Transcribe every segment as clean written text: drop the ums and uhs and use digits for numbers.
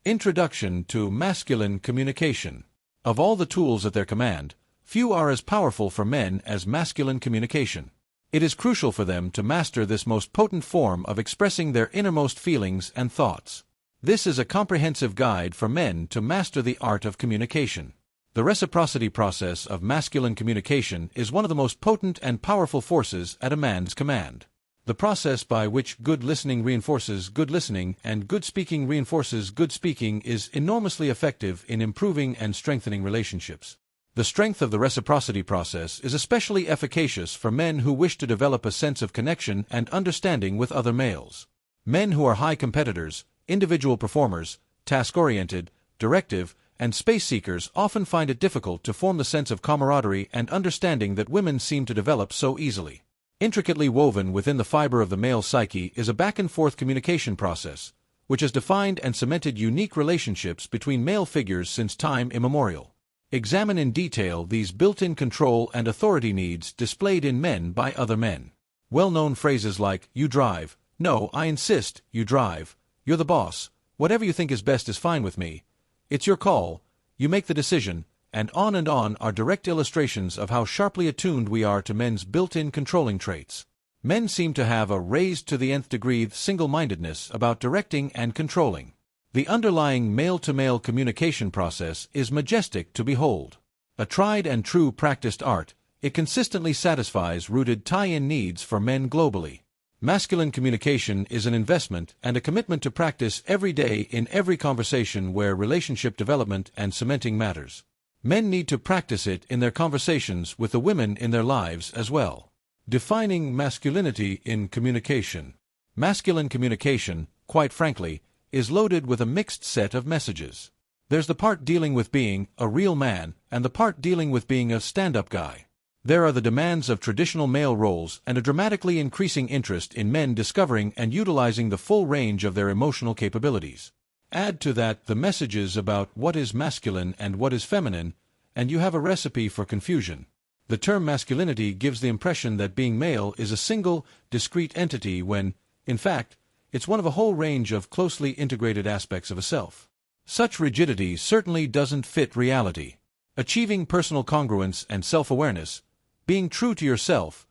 Introduction to Masculine Communication. Of all the tools at their command, few are as powerful for men as masculine communication. It is crucial for them to master this most potent form of expressing their innermost feelings and thoughts. This is a comprehensive guide for men to master the art of communication. The reciprocity process of masculine communication is one of the most potent and powerful forces at a man's command. The process by which good listening reinforces good listening and good speaking reinforces good speaking is enormously effective in improving and strengthening relationships. The strength of the reciprocity process is especially efficacious for men who wish to develop a sense of connection and understanding with other males. Men who are high competitors, individual performers, task-oriented, directive, and space seekers often find it difficult to form the sense of camaraderie and understanding that women seem to develop so easily. Intricately woven within the fiber of the male psyche is a back-and-forth communication process, which has defined and cemented unique relationships between male figures since time immemorial. Examine in detail these built-in control and authority needs displayed in men by other men. Well-known phrases like, "You drive," "No, I insist, you drive," "You're the boss," "Whatever you think is best is fine with me," "It's your call," "You make the decision," and on are direct illustrations of how sharply attuned we are to men's built-in controlling traits. Men seem to have a raised to the nth degree single-mindedness about directing and controlling. The underlying male-to-male communication process is majestic to behold. A tried and true practiced art, it consistently satisfies rooted tie-in needs for men globally. Masculine communication is an investment and a commitment to practice every day in every conversation where relationship development and cementing matters. Men need to practice it in their conversations with the women in their lives as well. Defining masculinity in communication. Masculine communication, quite frankly, is loaded with a mixed set of messages. There's the part dealing with being a real man and the part dealing with being a stand-up guy. There are the demands of traditional male roles and a dramatically increasing interest in men discovering and utilizing the full range of their emotional capabilities. Add to that the messages about what is masculine and what is feminine, and you have a recipe for confusion. The term masculinity gives the impression that being male is a single, discrete entity when, in fact, it's one of a whole range of closely integrated aspects of a self. Such rigidity certainly doesn't fit reality. Achieving personal congruence and self-awareness, being true to yourself,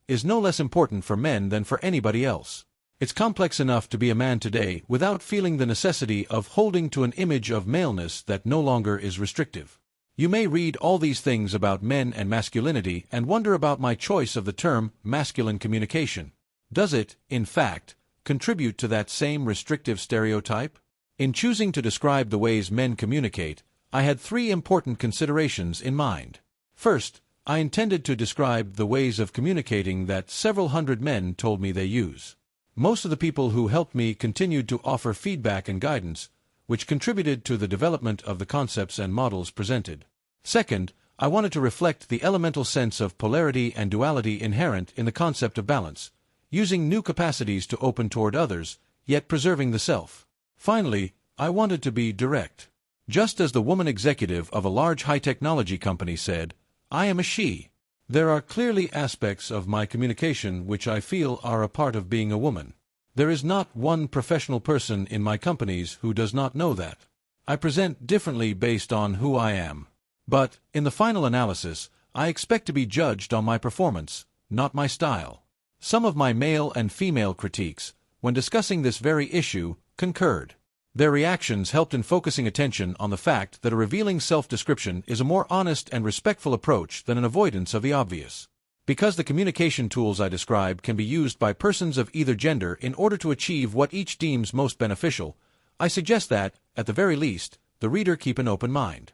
is no less important for men than for anybody else. It's complex enough to be a man today without feeling the necessity of holding to an image of maleness that no longer is restrictive. You may read all these things about men and masculinity and wonder about my choice of the term masculine communication. Does it, in fact, contribute to that same restrictive stereotype? In choosing to describe the ways men communicate, I had three important considerations in mind. First, I intended to describe the ways of communicating that several hundred men told me they use. Most of the people who helped me continued to offer feedback and guidance, which contributed to the development of the concepts and models presented. Second, I wanted to reflect the elemental sense of polarity and duality inherent in the concept of balance, using new capacities to open toward others, yet preserving the self. Finally, I wanted to be direct. Just as the woman executive of a large high-technology company said, "I am a she." There are clearly aspects of my communication which I feel are a part of being a woman. There is not one professional person in my companies who does not know that. I present differently based on who I am. But, in the final analysis, I expect to be judged on my performance, not my style. Some of my male and female critiques, when discussing this very issue, concurred. Their reactions helped in focusing attention on the fact that a revealing self-description is a more honest and respectful approach than an avoidance of the obvious. Because the communication tools I described can be used by persons of either gender in order to achieve what each deems most beneficial, I suggest that, at the very least, the reader keep an open mind.